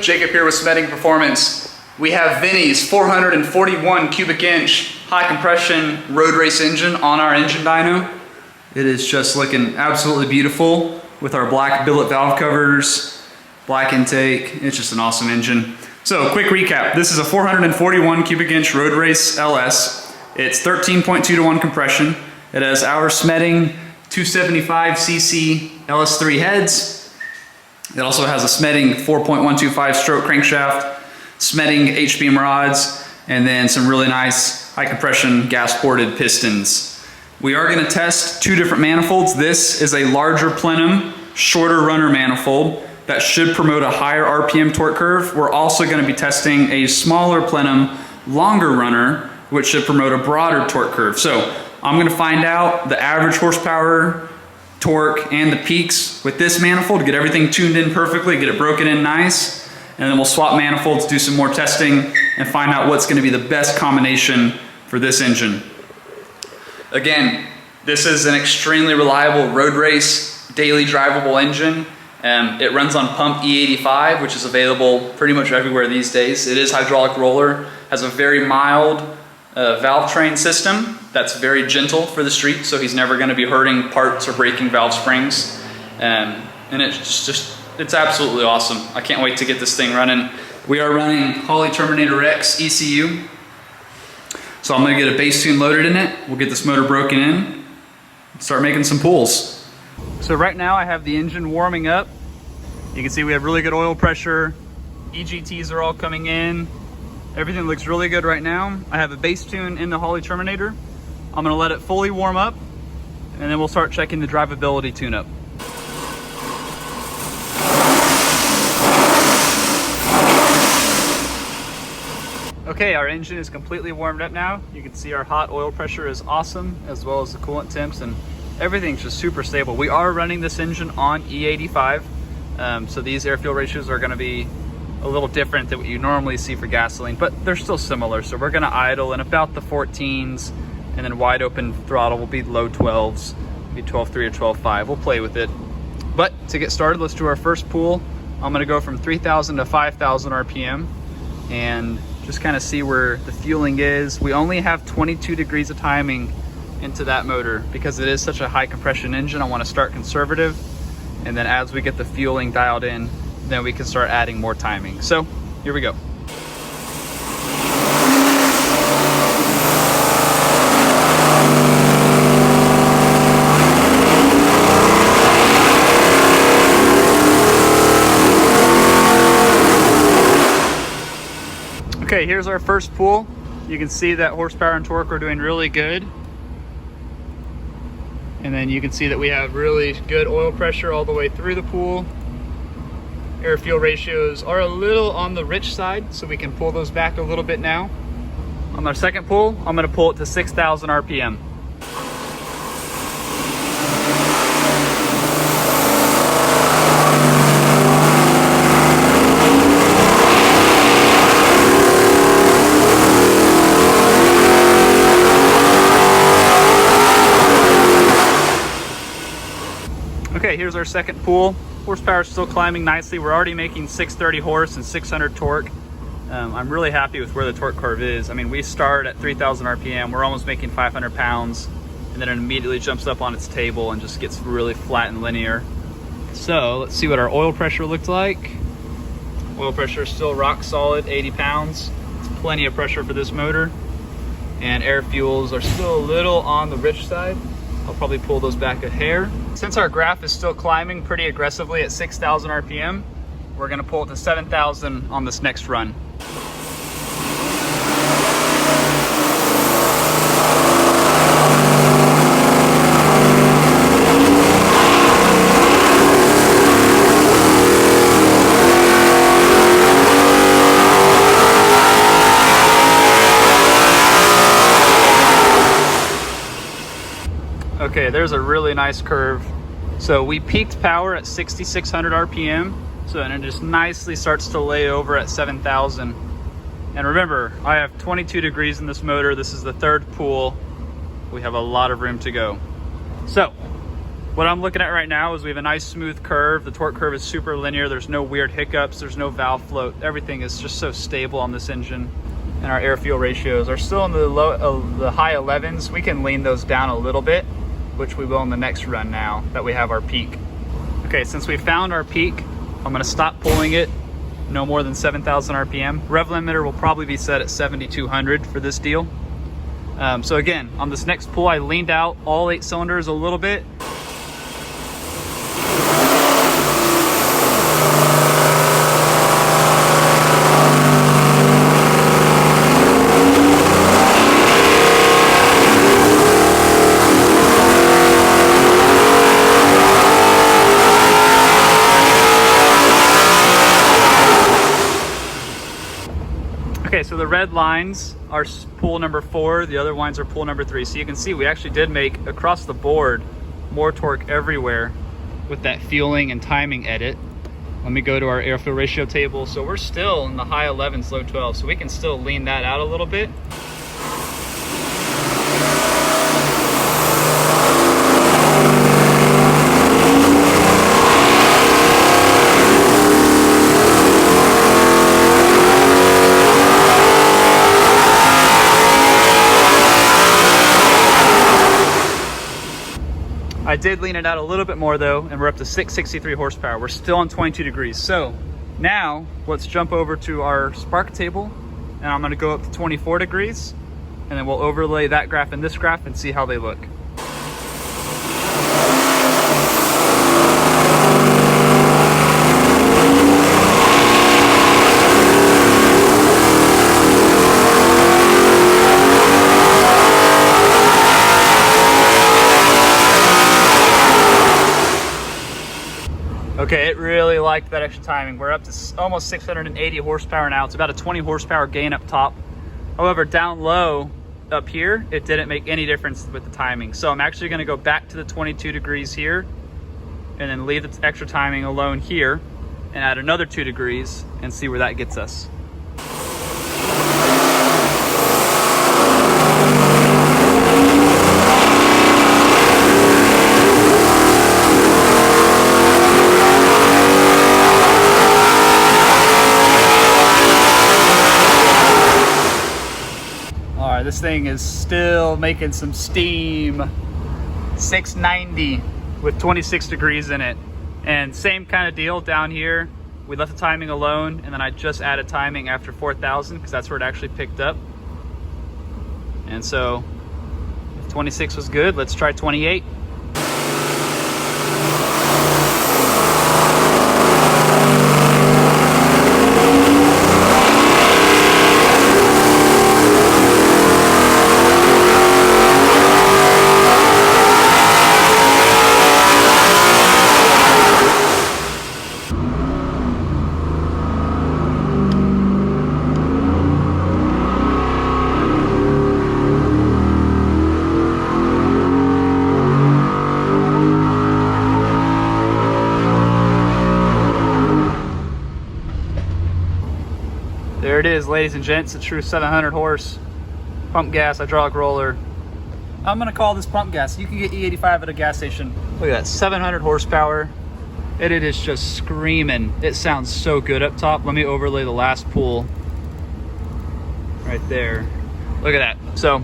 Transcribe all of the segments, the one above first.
Jacob here with Smedding Performance. We have Vinny's 441 cubic inch high compression road race engine on our engine dyno. It is just looking absolutely beautiful with our black billet valve covers, black intake. It's just an awesome engine. So quick recap, this is a 441 cubic inch road race LS. It's 13.2 to 1 compression. It has our Smedding 275cc LS3 heads. It also has a Smedding 4.125 stroke crankshaft, Smedding H-beam rods, and then some really nice high compression gas ported pistons. We are going to test two different manifolds. This is a larger plenum, shorter runner manifold that should promote a higher RPM torque curve. We're also going to be testing a smaller plenum, longer runner, which should promote a broader torque curve. So I'm going to find out the average horsepower, torque, and the peaks with this manifold, get everything tuned in perfectly, get it broken in nice, and then we'll swap manifolds, do some more testing, and find out what's going to be the best combination for this engine. Again, this is an extremely reliable road race, daily drivable engine. It runs on pump E85, which is available pretty much everywhere these days. It is hydraulic roller, has a very mild valve train system that's very gentle for the street, so he's never going to be hurting parts or breaking valve springs. And it's absolutely awesome. I can't wait to get this thing running. We are running Holley Terminator X ECU. So I'm going to get a base tune loaded in it. We'll get this motor broken in and start making some pulls. So right now I have the engine warming up. You can see we have really good oil pressure. EGTs are all coming in. Everything looks really good right now. I have a base tune in the Holley Terminator. I'm going to let it fully warm up, and then we'll start checking the drivability tune-up. Okay, our engine is completely warmed up now. You can see our hot oil pressure is awesome, as well as the coolant temps, and everything's just super stable. We are running this engine on E85, so these air-fuel ratios are going to be a little different than what you normally see for gasoline, but they're still similar. So we're going to idle in about the 14s, and then wide open throttle will be low 12s, maybe 12.3 or 12.5. We'll play with it. But to get started, let's do our first pull. I'm going to go from 3,000 to 5,000 RPM and just kind of see where the fueling is. We only have 22 degrees of timing into that motor because it is such a high compression engine. I want to start conservative, and then as we get the fueling dialed in, then we can start adding more timing. So here we go. Okay, here's our first pull. You can see that horsepower and torque are doing really good. And then you can see that we have really good oil pressure all the way through the pool. Air-fuel ratios are a little on the rich side, so we can pull those back a little bit now. On our second pull, I'm going to pull it to 6,000 RPM. Okay, here's our second pull. Horsepower is still climbing nicely. We're already making 630 horse and 600 torque. I'm really happy with where the torque curve is. I mean, we start at 3,000 RPM. We're almost making 500 pounds, and then it immediately jumps up on its table and just gets really flat and linear. So let's see what our oil pressure looked like. Oil pressure is still rock solid, 80 pounds. It's plenty of pressure for this motor. And air fuels are still a little on the rich side. I'll probably pull those back a hair. Since our graph is still climbing pretty aggressively at 6,000 RPM, we're gonna pull it to 7,000 on this next run. Okay, there's a really nice curve. So we peaked power at 6,600 RPM. So then it just nicely starts to lay over at 7,000. And remember, I have 22 degrees in this motor. This is the third pull. We have a lot of room to go. So What I'm looking at right now is we have a nice smooth curve. The torque curve is super linear. There's no weird hiccups. There's no valve float. Everything is just so stable on this engine. And our air fuel ratios are still in the high 11s. We can lean those down a little bit, which we will in the next run now that we have our peak. Okay, since we found our peak, I'm gonna stop pulling it no more than 7,000 RPM. Rev limiter will probably be set at 7,200 for this deal. So again, on this next pull, I leaned out all 8 cylinders a little bit. Okay, so the red lines are pool number 4, the other lines are pool number 3. So you can see we actually did make, across the board, more torque everywhere with that fueling and timing edit. Let me go to our air fuel ratio table. So we're still in the high 11s, low 12, so we can still lean that out a little bit. I did lean it out a little bit more though, and we're up to 663 horsepower. We're still on 22 degrees. So now let's jump over to our spark table, and I'm gonna go up to 24 degrees, and then we'll overlay that graph and this graph and see how they look. Okay, it really liked that extra timing. We're up to almost 680 horsepower now. It's about a 20 horsepower gain up top. However, down low up here, it didn't make any difference with the timing. So I'm actually gonna go back to the 22 degrees here and then leave the extra timing alone here and add another 2 degrees and see where that gets us. This thing is still making some steam. 690 with 26 degrees in it. And same kind of deal down here. We left the timing alone, and then I just added timing after 4,000 because that's where it actually picked up. And so if 26 was good, let's try 28. There it is, ladies and gents, a true 700 horse pump gas hydraulic roller. I'm gonna call this pump gas. You can get E85 at a gas station. Look at that, 700 horsepower. And it is just screaming. It sounds so good up top. Let me overlay the last pool right there. Look at that. So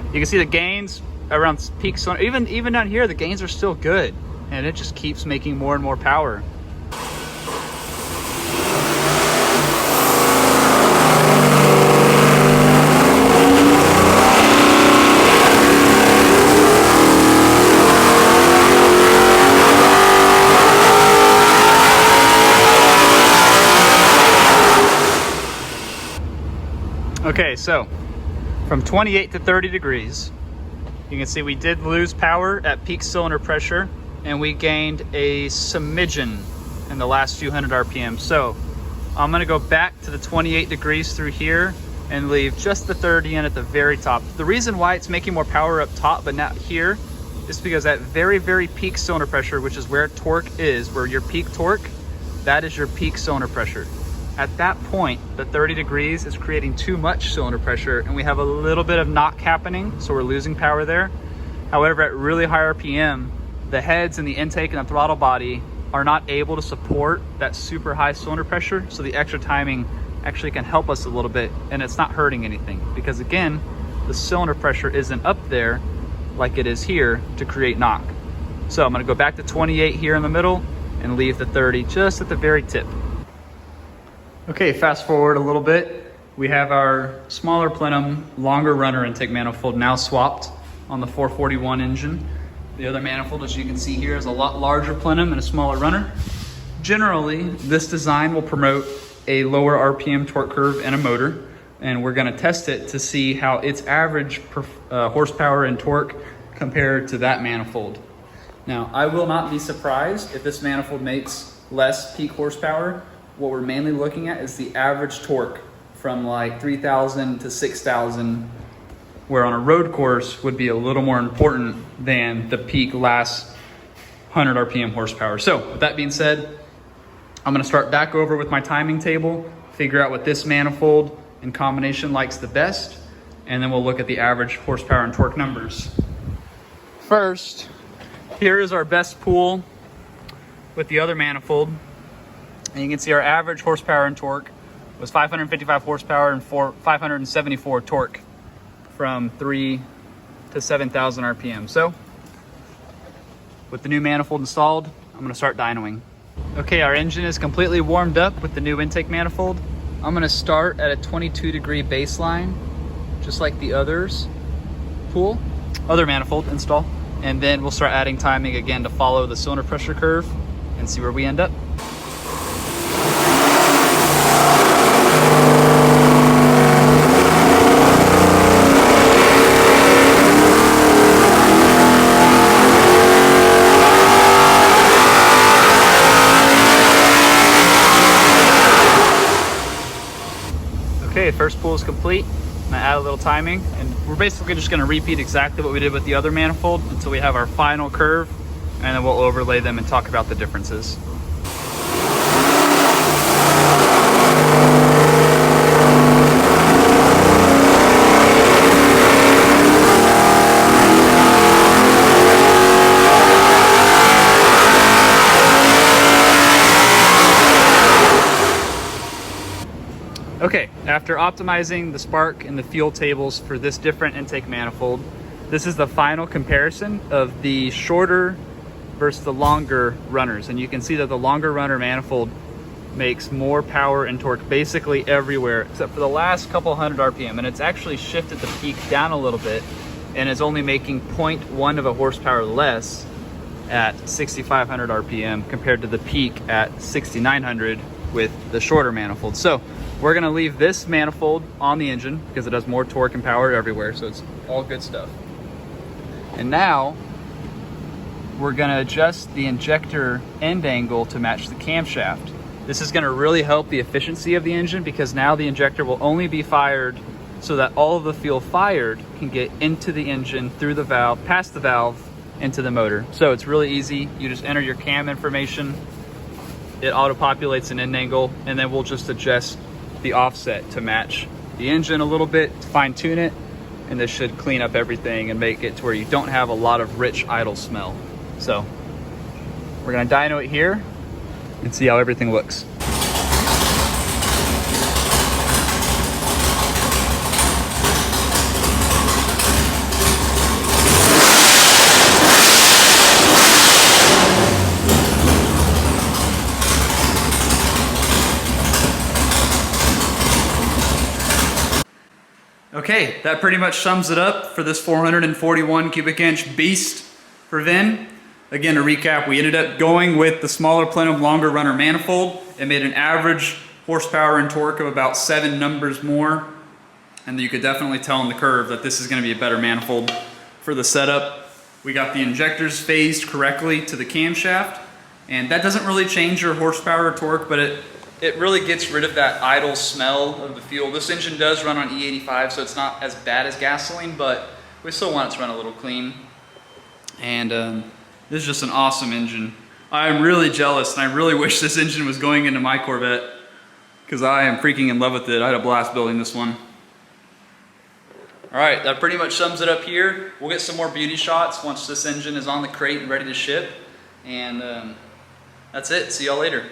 you can see the gains around peak. Even down here, the gains are still good. And it just keeps making more and more power. Okay, so from 28 to 30 degrees, you can see we did lose power at peak cylinder pressure, and we gained a smidgen in the last few hundred RPM. So I'm gonna go back to the 28 degrees through here and leave just the 30 in at the very top. The reason why it's making more power up top but not here is because at very, very peak cylinder pressure, which is where torque is, where your peak torque, that is your peak cylinder pressure. At that point, the 30 degrees is creating too much cylinder pressure, and we have a little bit of knock happening, so we're losing power there. However, at really high RPM, the heads and the intake and the throttle body are not able to support that super high cylinder pressure. So the extra timing actually can help us a little bit, and it's not hurting anything because again, the cylinder pressure isn't up there like it is here to create knock. So I'm gonna go back to 28 here in the middle and leave the 30 just at the very tip. Okay, fast forward a little bit. We have our smaller plenum, longer runner intake manifold now swapped on the 441 engine. The other manifold, as you can see here, is a lot larger plenum and a smaller runner. Generally, this design will promote a lower RPM torque curve and a motor, and we're gonna test it to see how its average horsepower and torque compared to that manifold. Now, I will not be surprised if this manifold makes less peak horsepower. What we're mainly looking at is the average torque from like 3,000 to 6,000, where on a road course would be a little more important than the peak last 100 RPM horsepower. So with that being said, I'm gonna start back over with my timing table, figure out what this manifold in combination likes the best, and then we'll look at the average horsepower and torque numbers. First, here is our best pool with the other manifold. And you can see our average horsepower and torque was 555 horsepower and 574 torque from 3 to 7,000 RPM. So with the new manifold installed, I'm gonna start dynoing. Okay, our engine is completely warmed up with the new intake manifold. I'm gonna start at a 22-degree baseline, just like the other manifold install. And then we'll start adding timing again to follow the cylinder pressure curve and see where we end up. Okay, first pool is complete. I'm gonna add a little timing, and we're basically just gonna repeat exactly what we did with the other manifold until we have our final curve, and then we'll overlay them and talk about the differences. Okay, after optimizing the spark and the fuel tables for this different intake manifold, this is the final comparison of the shorter versus the longer runners. And you can see that the longer runner manifold makes more power and torque basically everywhere except for the last couple hundred RPM. And it's actually shifted the peak down a little bit and is only making 0.1 of a horsepower less at 6,500 RPM compared to the peak at 6,900 with the shorter manifold. So we're gonna leave this manifold on the engine because it has more torque and power everywhere, so it's all good stuff. And now we're gonna adjust the injector end angle to match the camshaft. This is gonna really help the efficiency of the engine because now the injector will only be fired so that all of the fuel fired can get into the engine through the valve, past the valve, into the motor. So it's really easy. You just enter your cam information, it auto-populates an end angle, and then we'll just adjust the offset to match the engine a little bit, to fine tune it, and this should clean up everything and make it to where you don't have a lot of rich idle smell. So we're gonna dyno it here and see how everything looks. Okay, that pretty much sums it up for this 441 cubic inch beast for VIN. Again, to recap, we ended up going with the smaller plenum, longer runner manifold. It made an average horsepower and torque of about 7 numbers more. And you could definitely tell on the curve that this is gonna be a better manifold for the setup. We got the injectors phased correctly to the camshaft. And that doesn't really change your horsepower or torque, but it really gets rid of that idle smell of the fuel. This engine does run on E85, so it's not as bad as gasoline, but we still want it to run a little clean. And this is just an awesome engine. I'm really jealous, and I really wish this engine was going into my Corvette because I am freaking in love with it. I had a blast building this one. All right, that pretty much sums it up here. We'll get some more beauty shots once this engine is on the crate and ready to ship. And that's it. See y'all later.